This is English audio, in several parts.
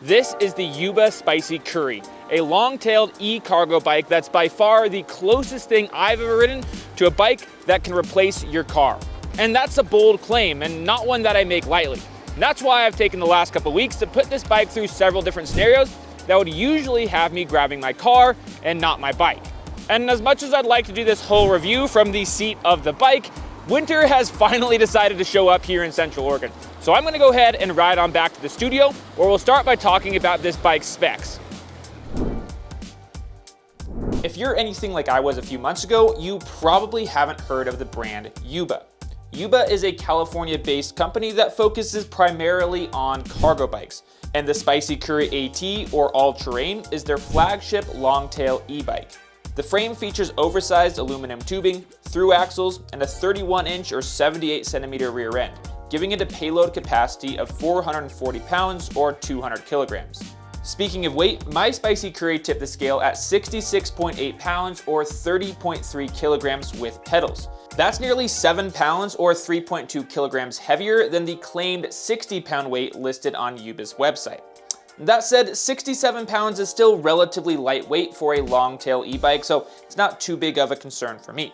This is the Yuba Spicy Curry, a long-tailed e-cargo bike that's by far the closest thing I've ever ridden to a bike that can replace your car. And that's a bold claim and not one that I make lightly. And that's why I've taken the last couple weeks to put this bike through several different scenarios that would usually have me grabbing my car and not my bike. And as much as I'd like to do this whole review from the seat of the bike, winter has finally decided to show up here in Central Oregon. So I'm gonna go ahead and ride on back to the studio, where we'll start by talking about this bike's specs. If you're anything like I was a few months ago, you probably haven't heard of the brand Yuba. Yuba is a California-based company that focuses primarily on cargo bikes, and the Spicy Curry AT, or all-terrain, is their flagship long-tail e-bike. The frame features oversized aluminum tubing, through axles, and a 31-inch or 78-centimeter rear end, giving it a payload capacity of 440 pounds or 200 kilograms. Speaking of weight, my Spicy Curry tipped the scale at 66.8 pounds or 30.3 kilograms with pedals. That's nearly 7 pounds or 3.2 kilograms heavier than the claimed 60-pound weight listed on Yuba's website. That said, 67 pounds is still relatively lightweight for a long-tail e-bike, so it's not too big of a concern for me.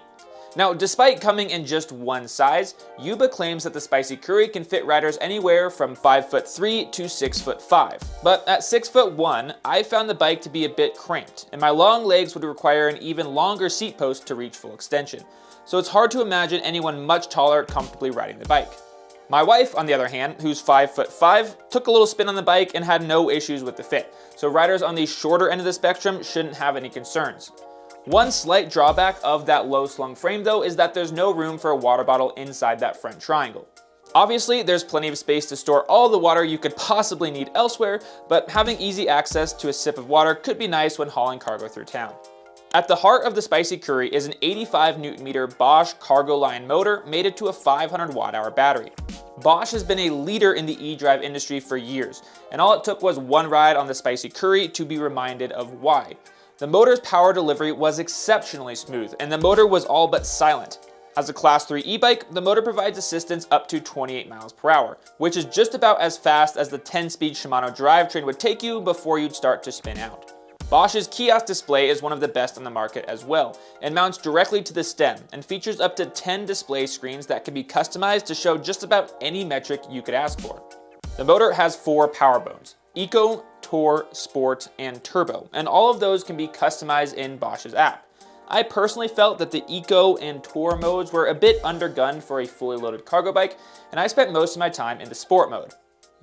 Now, despite coming in just one size, Yuba claims that the Spicy Curry can fit riders anywhere from 5'3" to 6'5". But at 6'1", I found the bike to be a bit cramped, and my long legs would require an even longer seat post to reach full extension. So it's hard to imagine anyone much taller comfortably riding the bike. My wife, on the other hand, who's 5'5", took a little spin on the bike and had no issues with the fit, so riders on the shorter end of the spectrum shouldn't have any concerns. One slight drawback of that low slung frame though is that there's no room for a water bottle inside that front triangle. Obviously, there's plenty of space to store all the water you could possibly need elsewhere, but having easy access to a sip of water could be nice when hauling cargo through town. At the heart of the Spicy Curry is an 85 Nm Bosch Cargo Line motor mated to a 500 watt-hour battery. Bosch has been a leader in the e-drive industry for years, and all it took was one ride on the Spicy Curry to be reminded of why. The motor's power delivery was exceptionally smooth, and the motor was all but silent. As a Class 3 e-bike, the motor provides assistance up to 28 miles per hour, which is just about as fast as the 10-speed Shimano drivetrain would take you before you'd start to spin out. Bosch's kiosk display is one of the best on the market as well, and mounts directly to the stem and features up to 10 display screens that can be customized to show just about any metric you could ask for. The motor has 4 power modes: Eco, Tour, Sport, and Turbo, and all of those can be customized in Bosch's app. I personally felt that the Eco and Tour modes were a bit undergunned for a fully loaded cargo bike, and I spent most of my time in the Sport mode.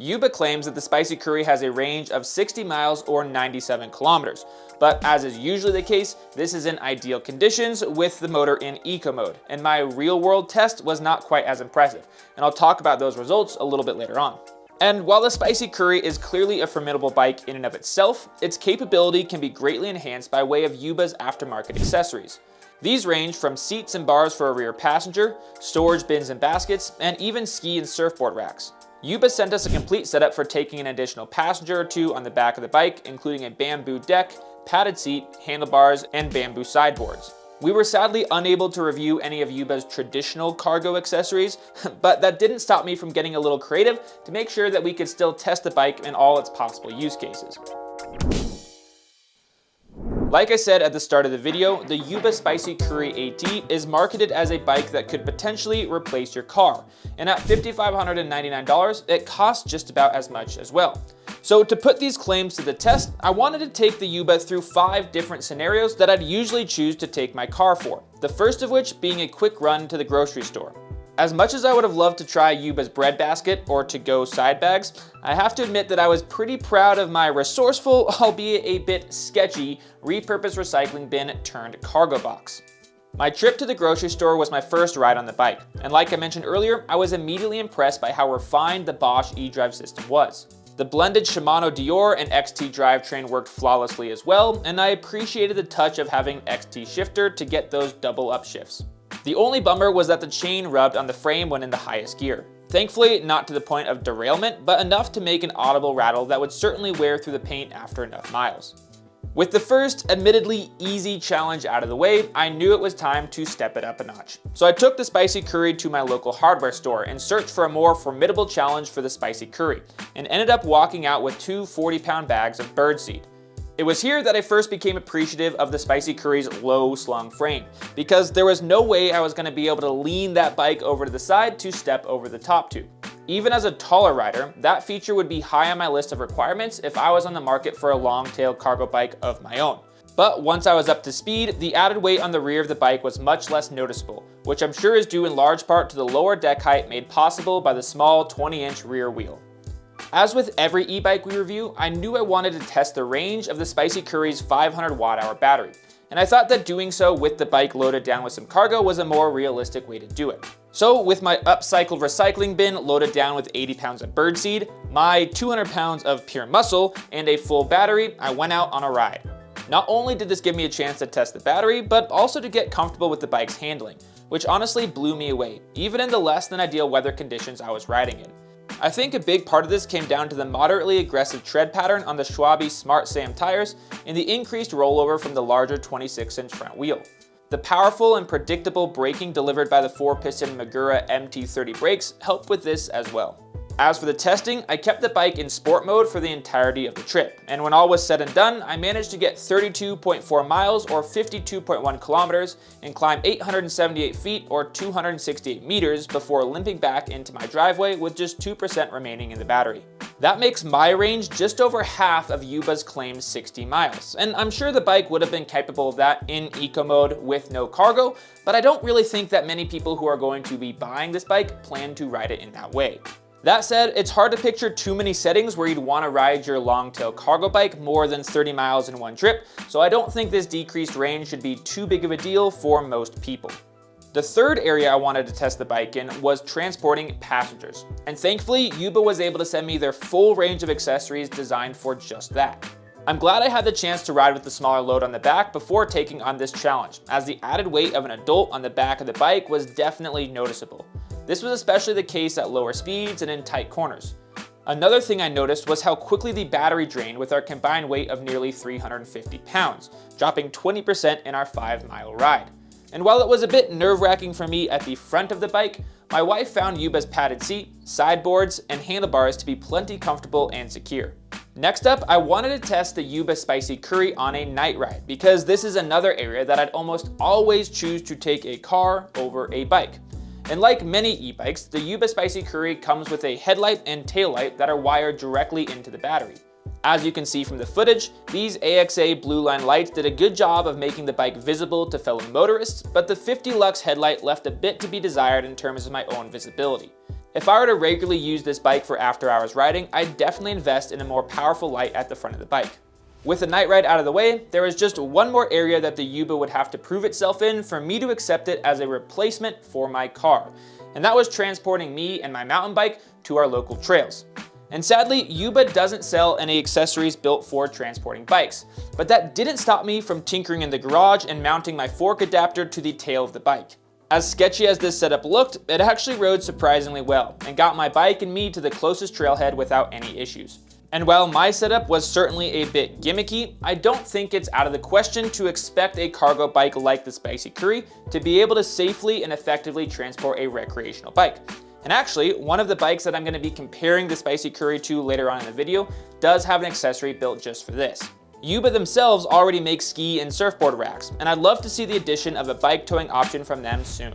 Yuba claims that the Spicy Curry has a range of 60 miles or 97 kilometers, but as is usually the case, this is in ideal conditions with the motor in Eco mode, and my real-world test was not quite as impressive, and I'll talk about those results a little bit later on. And while the Spicy Curry is clearly a formidable bike in and of itself, its capability can be greatly enhanced by way of Yuba's aftermarket accessories. These range from seats and bars for a rear passenger, storage bins and baskets, and even ski and surfboard racks. Yuba sent us a complete setup for taking an additional passenger or two on the back of the bike, including a bamboo deck, padded seat, handlebars, and bamboo sideboards. We were sadly unable to review any of Yuba's traditional cargo accessories, but that didn't stop me from getting a little creative to make sure that we could still test the bike in all its possible use cases. Like I said at the start of the video, the Yuba Spicy Curry AT is marketed as a bike that could potentially replace your car, and at $5,599, it costs just about as much as well. So to put these claims to the test, I wanted to take the Yuba through 5 different scenarios that I'd usually choose to take my car for, the first of which being a quick run to the grocery store. As much as I would have loved to try Yuba's bread basket or to-go side bags, I have to admit that I was pretty proud of my resourceful, albeit a bit sketchy, repurposed recycling bin turned cargo box. My trip to the grocery store was my first ride on the bike, and like I mentioned earlier, I was immediately impressed by how refined the Bosch eDrive system was. The blended Shimano Dior and XT drivetrain worked flawlessly as well, and I appreciated the touch of having XT shifter to get those double upshifts. The only bummer was that the chain rubbed on the frame when in the highest gear. Thankfully, not to the point of derailment, but enough to make an audible rattle that would certainly wear through the paint after enough miles. With the first, admittedly easy challenge out of the way, I knew it was time to step it up a notch. So I took the Spicy Curry to my local hardware store and searched for a more formidable challenge for the Spicy Curry, and ended up walking out with two 40-pound bags of birdseed. It was here that I first became appreciative of the Spicy Curry's low slung frame, because there was no way I was going to be able to lean that bike over to the side to step over the top to. Even as a taller rider, that feature would be high on my list of requirements if I was on the market for a long-tail cargo bike of my own. But once I was up to speed, the added weight on the rear of the bike was much less noticeable, which I'm sure is due in large part to the lower deck height made possible by the small 20-inch rear wheel. As with every e-bike we review, I knew I wanted to test the range of the Spicy Curry's 500 watt-hour battery, and I thought that doing so with the bike loaded down with some cargo was a more realistic way to do it. So with my upcycled recycling bin loaded down with 80 pounds of birdseed, my 200 pounds of pure muscle, and a full battery, I went out on a ride. Not only did this give me a chance to test the battery, but also to get comfortable with the bike's handling, which honestly blew me away, even in the less than ideal weather conditions I was riding in. I think a big part of this came down to the moderately aggressive tread pattern on the Schwalbe Smart Sam tires and the increased rollover from the larger 26-inch front wheel. The powerful and predictable braking delivered by the 4-piston Magura MT30 brakes helped with this as well. As for the testing, I kept the bike in sport mode for the entirety of the trip, and when all was said and done, I managed to get 32.4 miles or 52.1 kilometers and climb 878 feet or 268 meters before limping back into my driveway with just 2% remaining in the battery. That makes my range just over half of Yuba's claimed 60 miles, and I'm sure the bike would have been capable of that in eco mode with no cargo, but I don't really think that many people who are going to be buying this bike plan to ride it in that way. That said, it's hard to picture too many settings where you'd want to ride your long-tail cargo bike more than 30 miles in one trip, so I don't think this decreased range should be too big of a deal for most people. The third area I wanted to test the bike in was transporting passengers, and thankfully Yuba was able to send me their full range of accessories designed for just that. I'm glad I had the chance to ride with the smaller load on the back before taking on this challenge, as the added weight of an adult on the back of the bike was definitely noticeable. This was especially the case at lower speeds and in tight corners. Another thing I noticed was how quickly the battery drained with our combined weight of nearly 350 pounds, dropping 20% in our 5-mile ride. And while it was a bit nerve-wracking for me at the front of the bike, my wife found Yuba's padded seat, sideboards, and handlebars to be plenty comfortable and secure. Next up, I wanted to test the Yuba Spicy Curry on a night ride, because this is another area that I'd almost always choose to take a car over a bike. And like many e-bikes, the Yuba Spicy Curry comes with a headlight and taillight that are wired directly into the battery. As you can see from the footage, these AXA blue line lights did a good job of making the bike visible to fellow motorists, but the 50 lux headlight left a bit to be desired in terms of my own visibility. If I were to regularly use this bike for after-hours riding, I'd definitely invest in a more powerful light at the front of the bike. With the night ride out of the way, there is just one more area that the Yuba would have to prove itself in for me to accept it as a replacement for my car, and that was transporting me and my mountain bike to our local trails. And sadly, Yuba doesn't sell any accessories built for transporting bikes, but that didn't stop me from tinkering in the garage and mounting my fork adapter to the tail of the bike. As sketchy as this setup looked, it actually rode surprisingly well and got my bike and me to the closest trailhead without any issues. And while my setup was certainly a bit gimmicky, I don't think it's out of the question to expect a cargo bike like the Spicy Curry to be able to safely and effectively transport a recreational bike. And actually, one of the bikes that I'm going to be comparing the Spicy Curry to later on in the video does have an accessory built just for this. Yuba themselves already make ski and surfboard racks, and I'd love to see the addition of a bike towing option from them soon.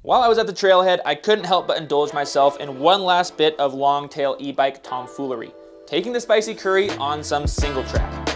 While I was at the trailhead, I couldn't help but indulge myself in one last bit of long-tail e-bike tomfoolery, taking the Spicy Curry on some single track.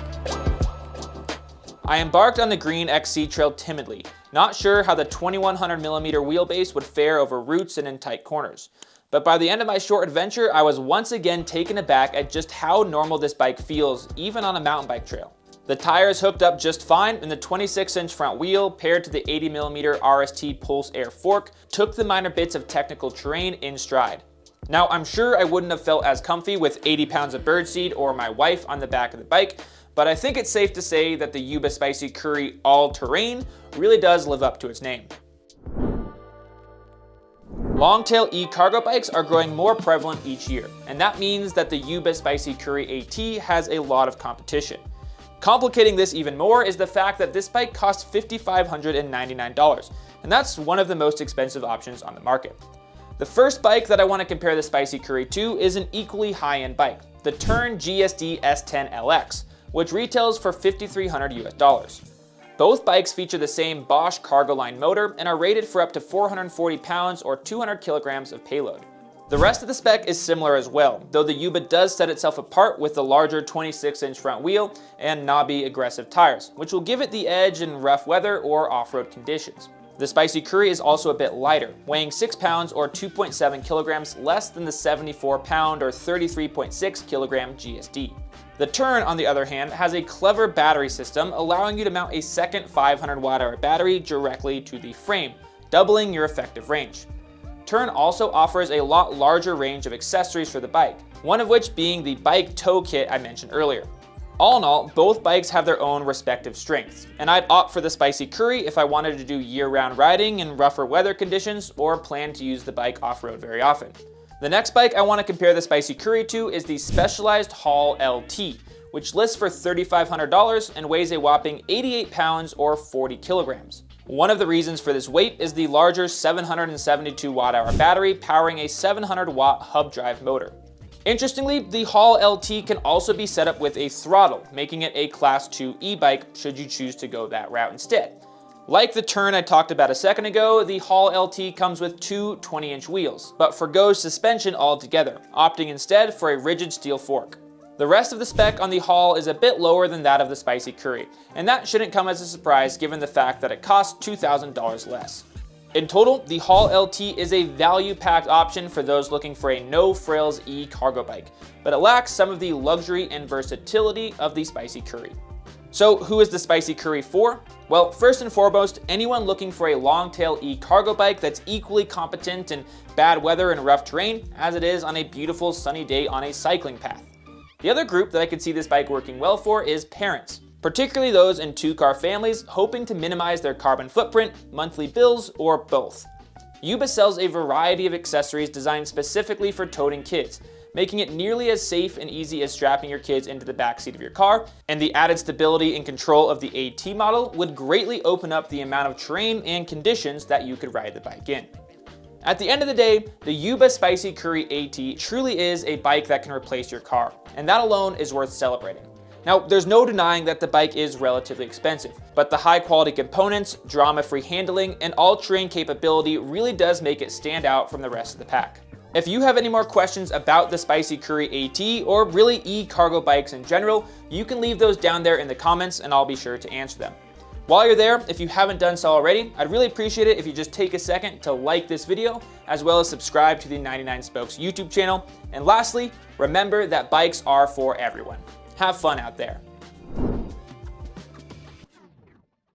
I embarked on the Green XC trail timidly, not sure how the 2100mm wheelbase would fare over roots and in tight corners. But by the end of my short adventure, I was once again taken aback at just how normal this bike feels, even on a mountain bike trail. The tires hooked up just fine, and the 26-inch front wheel, paired to the 80mm RST Pulse Air fork, took the minor bits of technical terrain in stride. Now, I'm sure I wouldn't have felt as comfy with 80 pounds of birdseed or my wife on the back of the bike, but I think it's safe to say that the Yuba Spicy Curry all-terrain really does live up to its name. Long-tail e-cargo bikes are growing more prevalent each year, and that means that the Yuba Spicy Curry AT has a lot of competition. Complicating this even more is the fact that this bike costs $5,599, and that's one of the most expensive options on the market. The first bike that I want to compare the Spicy Curry to is an equally high-end bike, the Tern GSD S10LX, which retails for $5,300 US. Both bikes feature the same Bosch cargo line motor and are rated for up to 440 pounds or 200 kilograms of payload. The rest of the spec is similar as well, though the Yuba does set itself apart with the larger 26-inch front wheel and knobby aggressive tires, which will give it the edge in rough weather or off-road conditions. The Spicy Curry is also a bit lighter, weighing 6 pounds or 2.7 kilograms less than the 74-pound or 33.6 kilogram GSD. The Tern, on the other hand, has a clever battery system allowing you to mount a second 500 watt-hour battery directly to the frame, doubling your effective range. Tern also offers a lot larger range of accessories for the bike, one of which being the bike tow kit I mentioned earlier. All in all, both bikes have their own respective strengths, and I'd opt for the Spicy Curry if I wanted to do year-round riding in rougher weather conditions or plan to use the bike off-road very often. The next bike I want to compare the Spicy Curry to is the Specialized Haul LT, which lists for $3,500 and weighs a whopping 88 pounds or 40 kilograms. One of the reasons for this weight is the larger 772 watt-hour battery powering a 700 watt hub drive motor. Interestingly, the Haul LT can also be set up with a throttle, making it a Class 2 e-bike should you choose to go that route instead. Like the Tern I talked about a second ago, the Haul LT comes with two 20-inch wheels, but forgoes suspension altogether, opting instead for a rigid steel fork. The rest of the spec on the Haul is a bit lower than that of the Spicy Curry, and that shouldn't come as a surprise given the fact that it costs $2,000 less. In total, the Haul LT is a value-packed option for those looking for a no-frills e-cargo bike, but it lacks some of the luxury and versatility of the Spicy Curry. So who is the Spicy Curry for? Well, first and foremost, anyone looking for a long-tail e-cargo bike that's equally competent in bad weather and rough terrain as it is on a beautiful sunny day on a cycling path. The other group that I could see this bike working well for is parents, particularly those in two-car families hoping to minimize their carbon footprint, monthly bills, or both. Yuba sells a variety of accessories designed specifically for toting kids, making it nearly as safe and easy as strapping your kids into the backseat of your car, and the added stability and control of the AT model would greatly open up the amount of terrain and conditions that you could ride the bike in. At the end of the day, the Yuba Spicy Curry AT truly is a bike that can replace your car, and that alone is worth celebrating. Now, there's no denying that the bike is relatively expensive, but the high quality components, drama-free handling, and all-terrain capability really does make it stand out from the rest of the pack. If you have any more questions about the Spicy Curry AT or really e-cargo bikes in general, you can leave those down there in the comments and I'll be sure to answer them. While you're there, if you haven't done so already, I'd really appreciate it if you just take a second to like this video, as well as subscribe to the 99 Spokes YouTube channel. And lastly, remember that bikes are for everyone. Have fun out there.